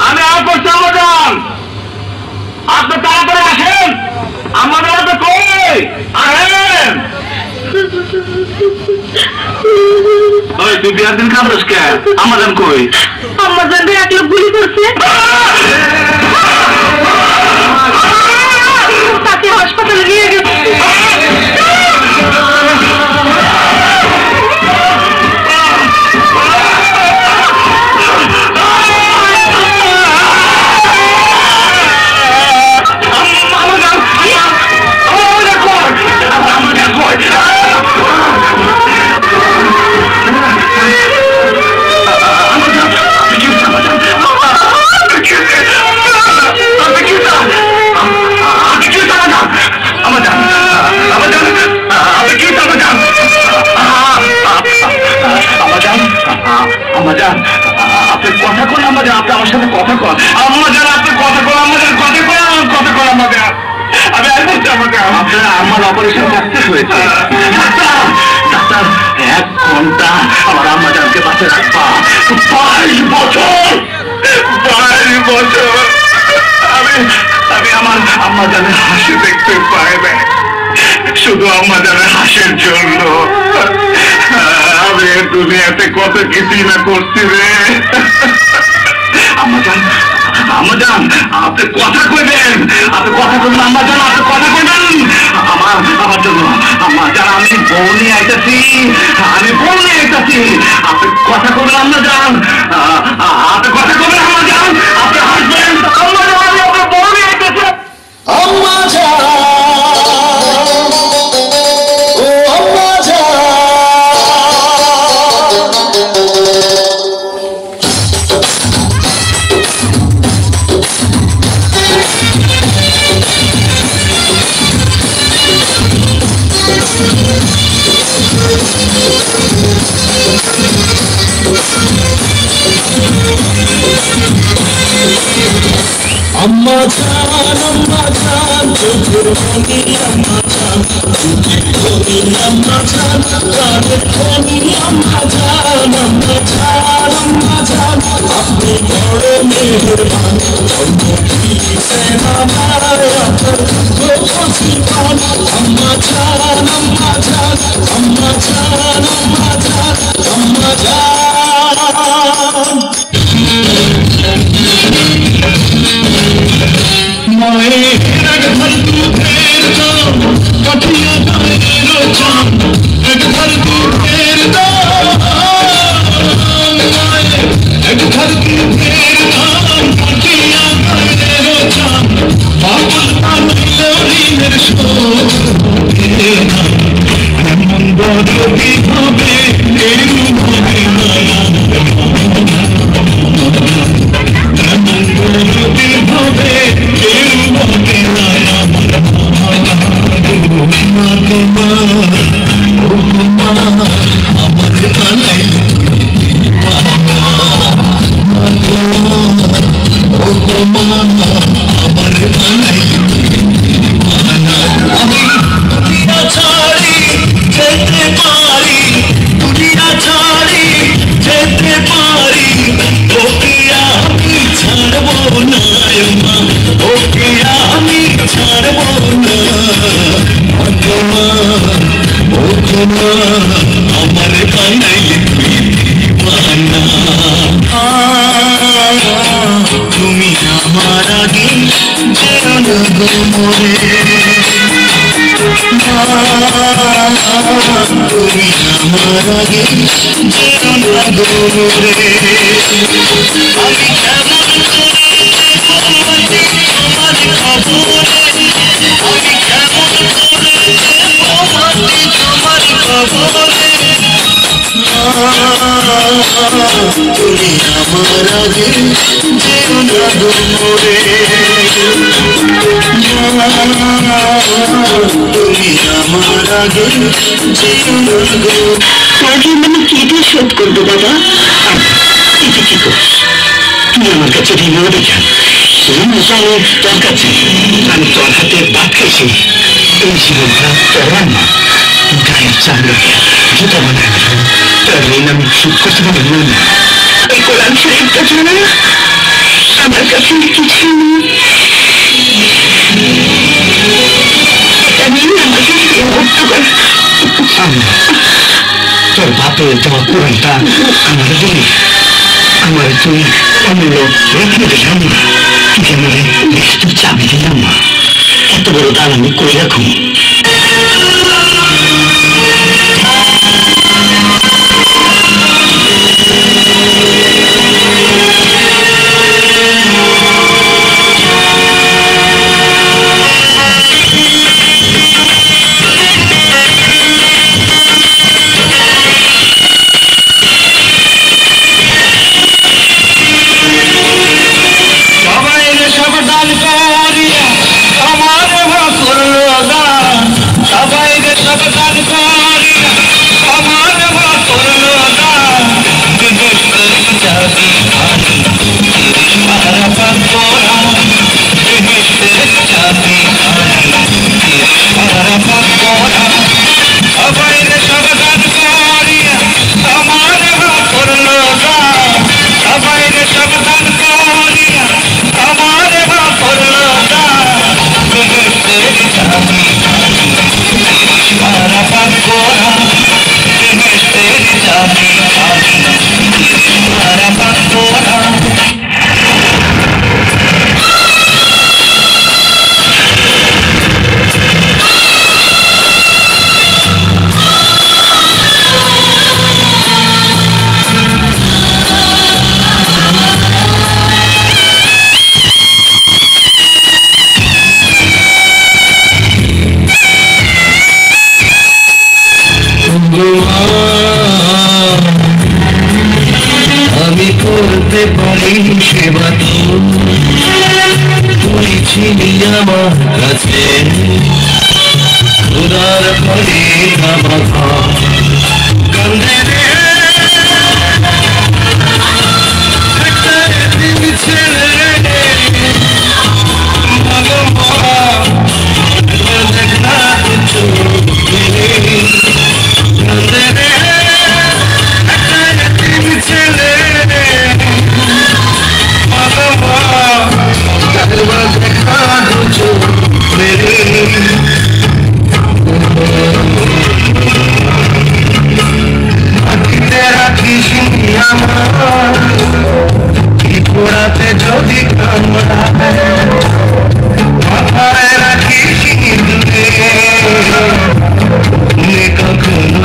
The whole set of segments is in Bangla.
আমি আর করছি আমাজন, আপনি তাড়াতাড়ি আসেন, আমাদের হাতে কই আহেন। ওই তুই বিয়ার দিন কাঁদছ কে? আমাজন কই? আমাজন এক লোক গুলি করছে, তাকে হাসপাতালে নিয়ে গেছে। আপনার কথা কোন আমাদের, আপনি আমার সাথে কথা কন আমাদের, আপনার কথা কোন আমাদের, কথা কোন কথা কোন আমাদের। আমি আর বলছি আমাদের, আপনার আমার অপারেশন সাকসেস হয়েছে। ডাক্তার 1 ঘন্টা আমার আম্মাজানকে বাঁচে রাখবা। 22 বছর আমি আমার আম্মাজানের হাসি দেখতে পাই না, শুধু আম্মাজানের হাসির জন্য আমি দুনিয়াতে কত কিছুই না করছি রে। আম্মাজান আম্মাজান আপনি কথা কইবেন, আপনি কথা কইবেন আম্মাজান, আপনি কথা কইবেন আমার জন্য। আম্মাজান আমি বউ নিয়ে আইতাছি, আপনি কথা কইবেন আম্মাজান, আপনি কথা কইবেন আম্মাজান, আপনি হাসবেন আম্মাজান, আমি আপনার বউ নিয়ে আইতাছি। আম্মাজান Ammajan, chokir khoni ammajan, chokir khoni ammajan, kader khoni ammajan, ammajan, apne bade meherban, jannati se hamara kar do sivan, ammajan, শোধ করবো বাবা। এটা কি করছ? তুই আমার কাছে ঋণ দেখান, তোর কাছে আমি তোর হাতে ভাত খাইছি, এই জীবনটা তোর না গায়ের চাল জুতা বানায় তার ঋণ আমি শোধ করতে পারবো না। এই কোরআন শরীফটা জানা আমি তো তোমার কোরআনটা আমার দিলি, আমার তুই অমূল্য রত্ন দিলাম না, তুই আমার লিখিত চাবি দিলাম না, এত বড় দান আমি করে রাখুন। আমি করতে পারি সেবা তো তুই ছিলি আমার কাছে, উদার করে কান্দে রে ছেলে দেখনা কান্দে রে ছেলে দেখা রাখিস ঘোড়াতে যদি মাথায় রাখিস কখনো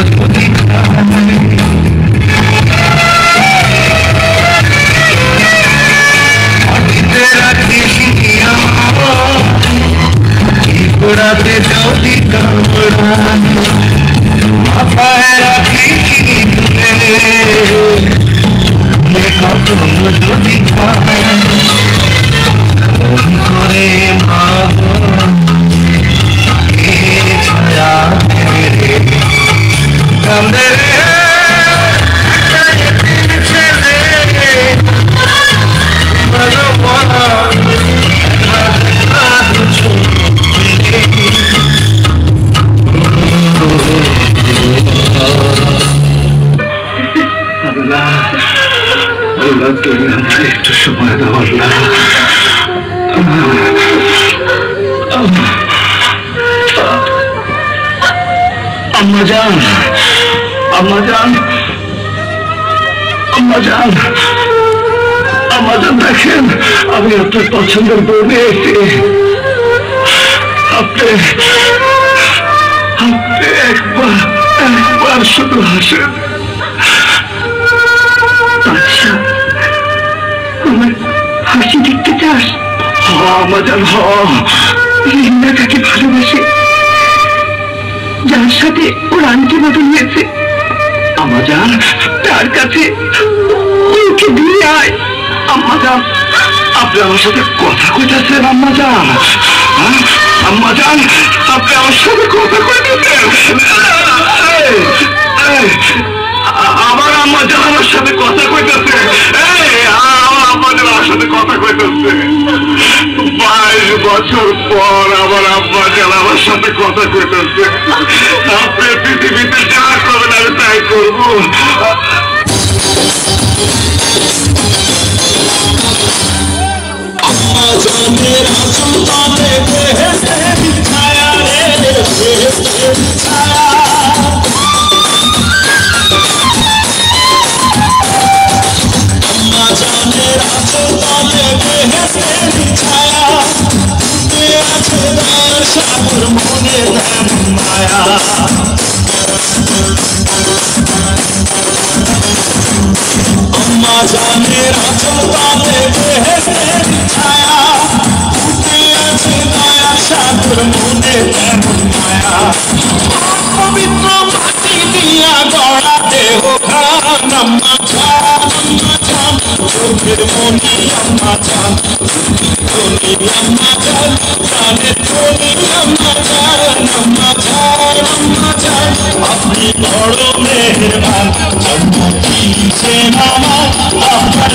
যদি রাখিস ঘোড়াতে যদি মাথায় রাখিস কখনো যদি করে মা ছায়া কান্দে তুমি আমার একটু সময় দাও আল্লাহ। আম্মা জান, আম্মা জান, আম্মা জান, আম্মা জান দেখেন আমি আপনার পছন্দের বউ পেয়েছি। আপনি একবার শুধু হাসেন। হাসি দেখতে চাস? আমাজান রিনা তাকে ভালোবাসে, যার সাথে ওর আন্টি বদল হয়েছে। আমাজান তার কাছে ওকে দিয়ে আয়। আম্মাজান আপনি আমার সাথে কথা কইতেছেন? আম্মাজান আম্মাজান আপনি আমার সাথে কথা কইতেছেন? আমার আম্মাজান আমার সাথে কথা কইতেছে। আমার সাথে কথা কইতেছে। 22 বছর পর আমার আম্মাজান আমার সাথে কথা কইতেছে। আপনি পৃথিবীতে যা করবেন আমি তাই করবো। ছায়া ছায়া আছে দয়ার সাগর মনে তেমন মায়া अम्मा जाने राजों बेहतर छाया दया सागर मुने माया पवित्र माटी दिया गड़ा देह खान अम्मा जान फिर मोनी अम्मा जान जाने धोनी अम्मा जान अपनी बड़ो मेहरबान जम्मू की सेना आपका